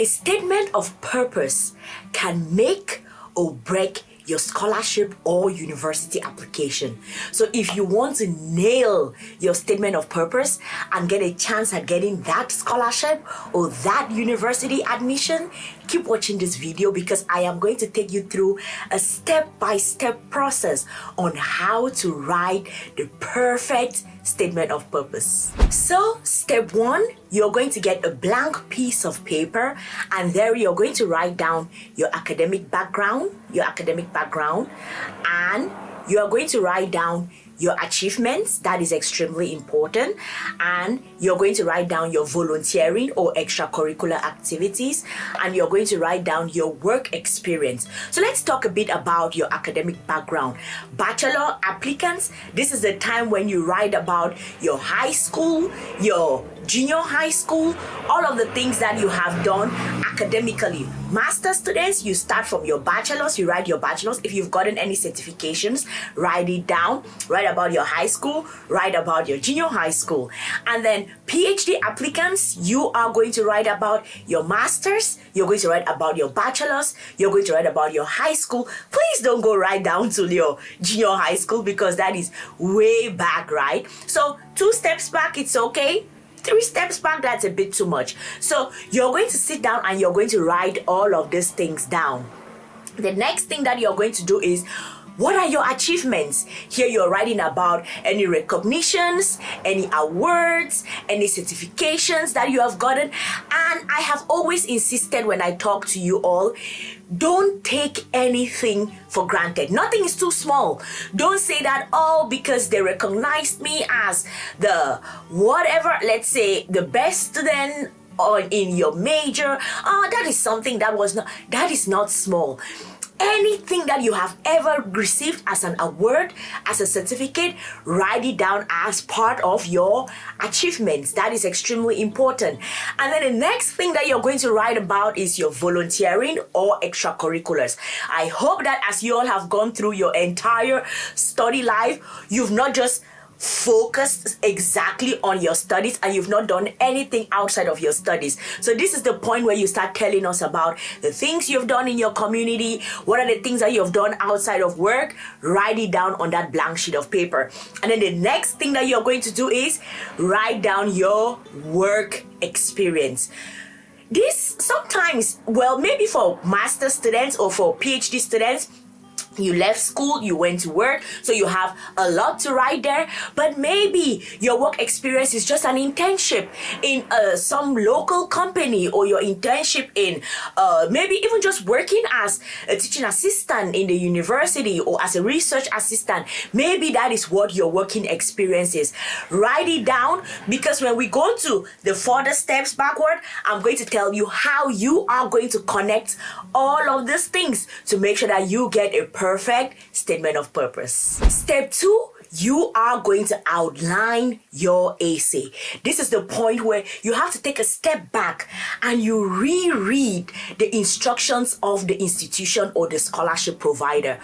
A statement of purpose can make or break your scholarship or university application. So if you want to nail your statement of purpose and get a chance at getting that scholarship or that university admission, keep watching this video because I am going to take you through a step-by-step process on how to write the perfect statement of purpose. So step 1, you're going to get a blank piece of paper, and there you're going to write down your academic background, and you are going to write down your achievements. That is extremely important. And you're going to write down your volunteering or extracurricular activities, and you're going to write down your work experience. So let's talk a bit about your academic background. Bachelor applicants, this is the time when you write about your high school, your junior high school, all of the things that you have done academically. Master students, you start from your bachelor's, you write your bachelor's. If you've gotten any certifications, write it down. Write about your high school, write about your junior high school. And then PhD applicants, you are going to write about your master's, you're going to write about your bachelor's, you're going to write about your high school. Please don't go right down to your junior high school because that is way back, right? So 2 steps back, it's okay. 3 steps back, that's a bit too much. So you're going to sit down and you're going to write all of these things down. The next thing that you're going to do is, what are your achievements? Here you're writing about any recognitions, any awards, any certifications that you have gotten. And I have always insisted when I talk to you all, don't take anything for granted. Nothing is too small. Don't say that, oh, because they recognized me as the whatever, let's say the best student or in your major. Oh, that is something that is not small. Anything that you have ever received as an award, as a certificate, write it down as part of your achievements. That is extremely important. And then the next thing that you're going to write about is your volunteering or extracurriculars. I hope that as you all have gone through your entire study life, you've not just focused exactly on your studies and you've not done anything outside of your studies. So this is the point where you start telling us about the things you've done in your community. What are the things that you've done outside of work? Write it down on that blank sheet of paper. And then the next thing that you're going to do is write down your work experience. This sometimes, well, maybe for master students or for PhD students, you left school, you went to work, so you have a lot to write there. But maybe your work experience is just an internship in some local company, or your internship in maybe even just working as a teaching assistant in the university or as a research assistant. Maybe that is what your working experience is. Write it down, because when we go to the further steps backward, I'm going to tell you how you are going to connect all of these things to make sure that you get a perfect statement of purpose. Step 2, you are going to outline your essay. This is the point where you have to take a step back and you reread the instructions of the institution or the scholarship provider.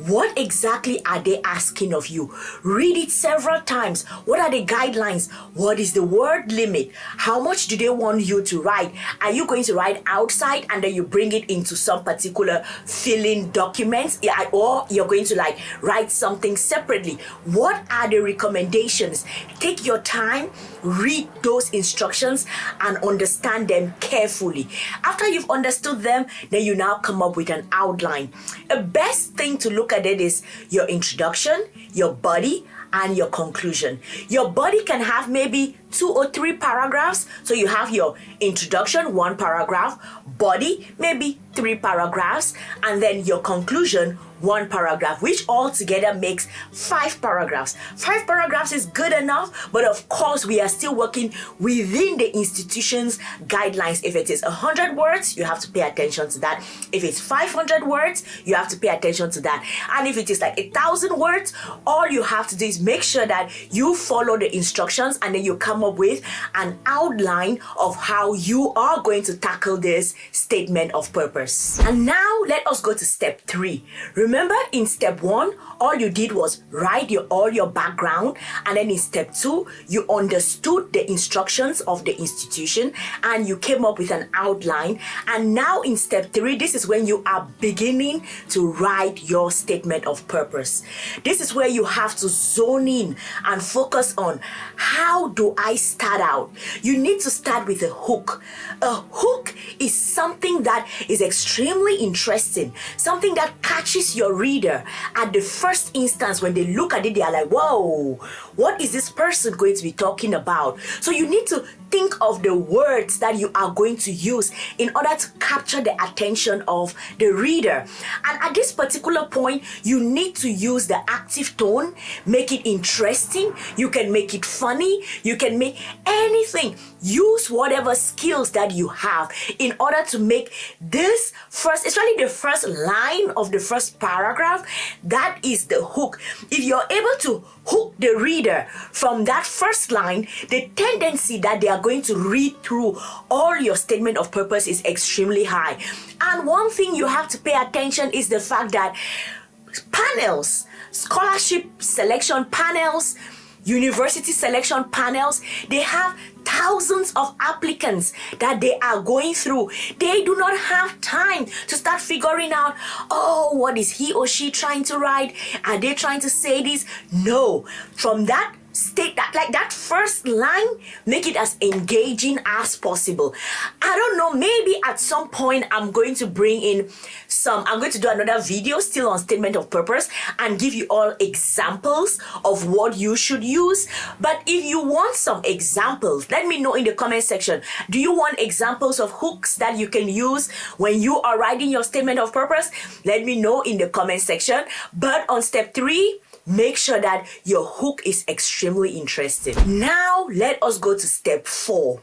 What exactly are they asking of you? Read it several times. What are the guidelines? What is the word limit? How much do they want you to write? Are you going to write outside and then you bring it into some particular filling documents, or you're going to write something separately? What are the recommendations? Take your time, read those instructions and understand them carefully. After you've understood them, then you now come up with an outline. The best thing to look at it is your introduction, your body, and your conclusion. Your body can have maybe 2 or 3 paragraphs. So you have your introduction, 1 paragraph, body, maybe 3 paragraphs, and then your conclusion, 1 paragraph, which all together makes 5 paragraphs. 5 paragraphs is good enough, but of course we are still working within the institution's guidelines. If it is 100 words, you have to pay attention to that. If it's 500 words, you have to pay attention to that. And if it is 1,000 words, all you have to do is make sure that you follow the instructions and then you come up with an outline of how you are going to tackle this statement of purpose. And now let us go to step 3. Remember, in step 1, all you did was write all your background, and then in step 2, you understood the instructions of the institution and you came up with an outline. And now in step 3, this is when you are beginning to write your statement of purpose. This is where you have to zone in and focus on, how do I start out? You need to start with a hook. A hook is something that is extremely interesting, something that catches your reader at the first instance. When they look at it, they are like, whoa, what is this person going to be talking about? So you need to think of the words that you are going to use in order to capture the attention of the reader. And at this particular point, you need to use the active tone, make it interesting. You can make it funny. You can make anything. Use whatever skills that you have in order to make this first, especially the first line of the first paragraph, that is the hook. If you're able to hook the reader from that first line, the tendency that they are going to read through all your statement of purpose is extremely high. And one thing you have to pay attention is the fact that panels, scholarship selection panels, university selection panels, they have thousands of applicants that they are going through. They do not have time to start figuring out, oh, what is he or she trying to write? Are they trying to say this? No. From that state, that first line, make it as engaging as possible. I don't know, maybe at some point I'm going to do another video still on statement of purpose and give you all examples of what you should use. But if you want some examples, let me know in the comment section. Do you want examples of hooks that you can use when you are writing your statement of purpose? Let me know in the comment section. But on step 3, make sure that your hook is extremely interesting. Now, let us go to step 4.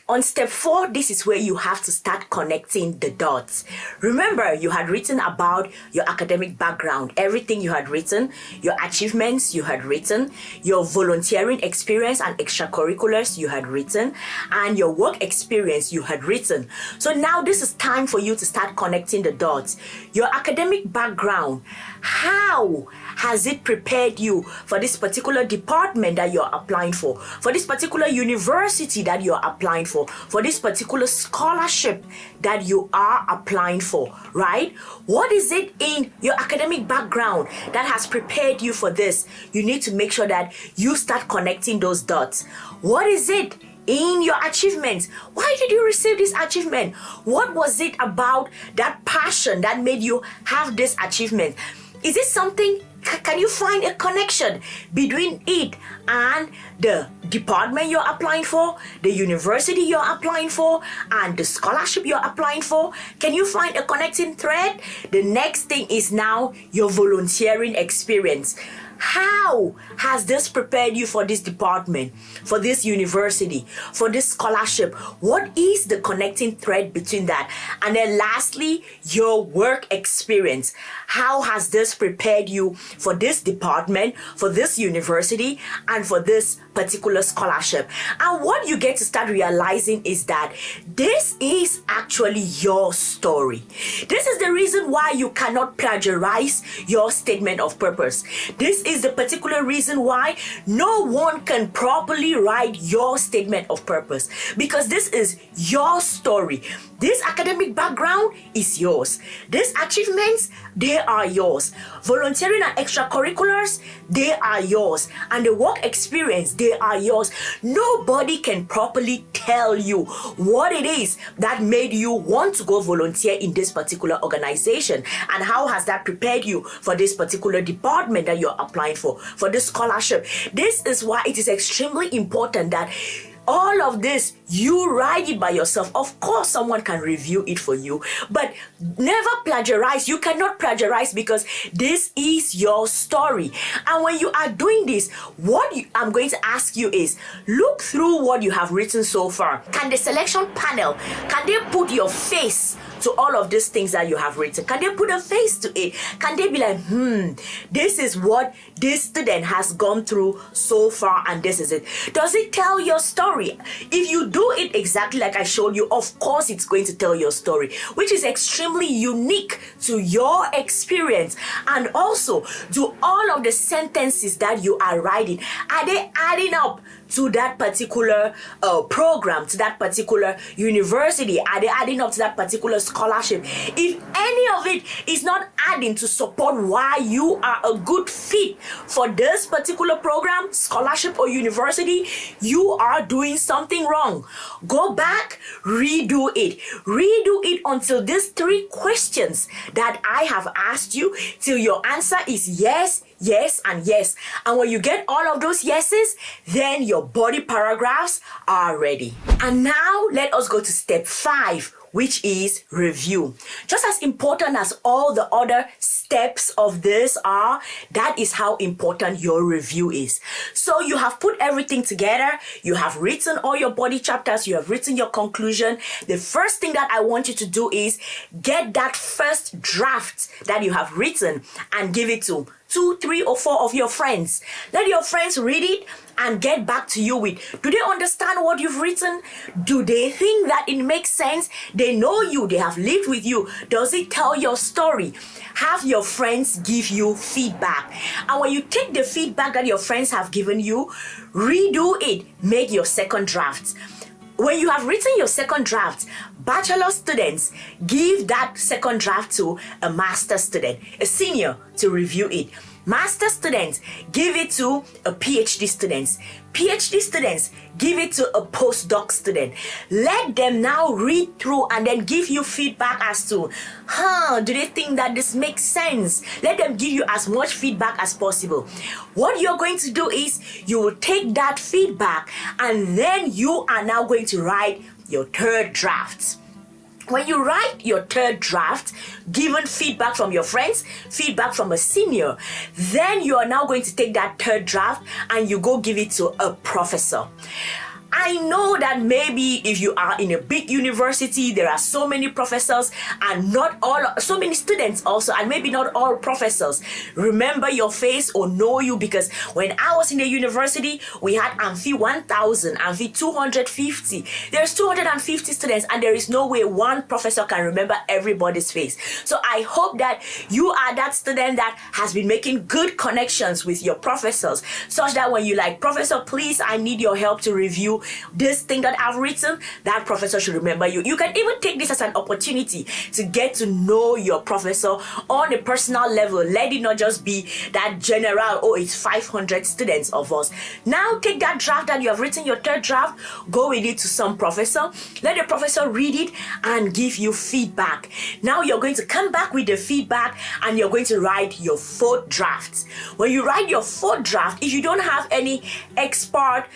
On step 4, this is where you have to start connecting the dots. Remember, you had written about your academic background, everything you had written, your achievements you had written, your volunteering experience and extracurriculars you had written, and your work experience you had written. So now this is time for you to start connecting the dots. Your academic background, how has it prepared you for this particular department that you're applying for this particular university that you're applying for this particular scholarship that you are applying for, right? What is it in your academic background that has prepared you for this? You need to make sure that you start connecting those dots. What is it in your achievements? Why did you receive this achievement? What was it about that passion that made you have this achievement? Is it something, can you find a connection between it and the department you're applying for, the university you're applying for, and the scholarship you're applying for? Can you find a connecting thread? The next thing is now your volunteering experience. How has this prepared you for this department, for this university, for this scholarship? What is the connecting thread between that? And then lastly, your work experience. How has this prepared you for this department, for this university, and for this particular scholarship? And what you get to start realizing is that this is actually your story. This is the reason why you cannot plagiarize your statement of purpose. This is the particular reason why no one can properly write your statement of purpose, because this is your story. This academic background is yours. These achievements, they are yours. Volunteering and extracurriculars, they are yours. And the work experience, they are yours. Nobody can properly tell you what it is that made you want to go volunteer in this particular organization, and how has that prepared you for this particular department that you're applying for this scholarship. This is why it is extremely important that all of this, you write it by yourself. Of course, someone can review it for you, but never plagiarize. You cannot plagiarize, because this is your story. And when you are doing this, I'm going to ask you is, look through what you have written so far. Can the selection panel, can they put your face to all of these things that you have written? Can they put a face to it? Can they be like, this is what this student has gone through so far, and this is it? Does it tell your story? If you do it exactly like I showed you, of course it's going to tell your story, which is extremely unique to your experience. And also, do all of the sentences that you are writing, are they adding up to that particular program, to that particular university? Are they adding up to that particular scholarship? If any of it is not adding to support why you are a good fit for this particular program, scholarship, or university, you are doing something wrong. Go back, redo it until these 3 questions that I have asked you, till your answer is yes, yes, and yes. And when you get all of those yeses, then your body paragraphs are ready. And now let us go to step 5, which is review. Just as important as all the other steps of this are, that is how important your review is. So you have put everything together, you have written all your body chapters, you have written your conclusion. The first thing that I want you to do is get that first draft that you have written and give it to 2, 3, or 4 of your friends. Let your friends read it and get back to you with, do they understand what you've written? Do they think that it makes sense? They know you, they have lived with you. Does it tell your story? Have your friends give you feedback. And when you take the feedback that your friends have given you, redo it, make your second draft. When you have written your second draft, bachelor students, give that second draft to a master student, a senior, to review it. Master students, give it to a PhD students. PhD students, give it to a postdoc student. Let them now read through and then give you feedback as to, do they think that this makes sense? Let them give you as much feedback as possible. What you're going to do is you will take that feedback and then you are now going to write your third draft. When you write your third draft, given feedback from your friends, feedback from a senior, then you are now going to take that third draft and you go give it to a professor. I know that maybe if you are in a big university, there are so many professors and not all, so many students also, and maybe not all professors remember your face or know you, because when I was in the university, we had Amphi 1000, Amphi 250. There's 250 students and there is no way one professor can remember everybody's face. So I hope that you are that student that has been making good connections with your professors, such that when you like, professor, please, I need your help to review this thing that I've written, that professor should remember you. You can even take this as an opportunity to get to know your professor on a personal level. Let it not just be that general, oh, it's 500 students of us. Now take that draft that you have written, your third draft, go with it to some professor. Let the professor read it and give you feedback. Now you're going to come back with the feedback and you're going to write your fourth draft. When you write your fourth draft, if you don't have any expert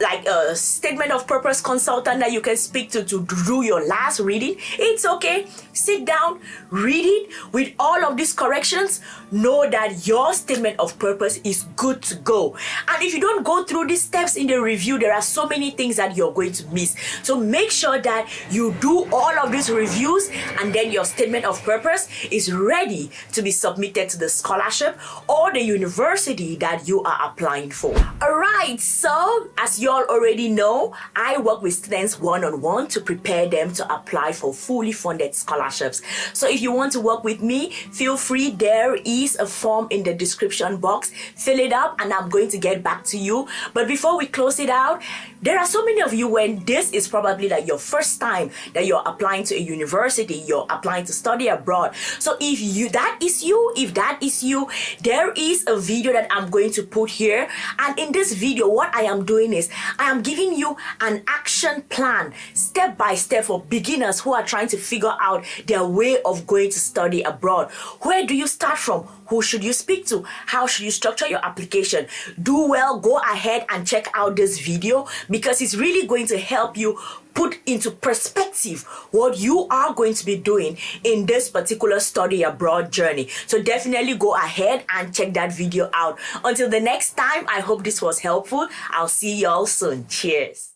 like a statement of purpose consultant that you can speak to do your last reading, it's okay. Sit down, read it with all of these corrections. Know that your statement of purpose is good to go. And if you don't go through these steps in the review, there are so many things that you're going to miss. So make sure that you do all of these reviews and then your statement of purpose is ready to be submitted to the scholarship or the university that you are applying for. Alright, so as you all already know, I work with students one-on-one to prepare them to apply for fully funded scholarships. So if you want to work with me, feel free. There is a form in the description box. Fill it up and I'm going to get back to you. But before we close it out, there are so many of you when this is probably like your first time that you're applying to a university, you're applying to study abroad. So if that is you, there is a video that I'm going to put here. And in this video, what I am doing is I am giving you an action plan, step by step, for beginners who are trying to figure out their way of going to study abroad. Where do you start from? Who should you speak to? How should you structure your application? Do well, go ahead and check out this video because it's really going to help you put into perspective what you are going to be doing in this particular study abroad journey. So definitely go ahead and check that video out. Until the next time, I hope this was helpful. I'll see y'all soon. Cheers.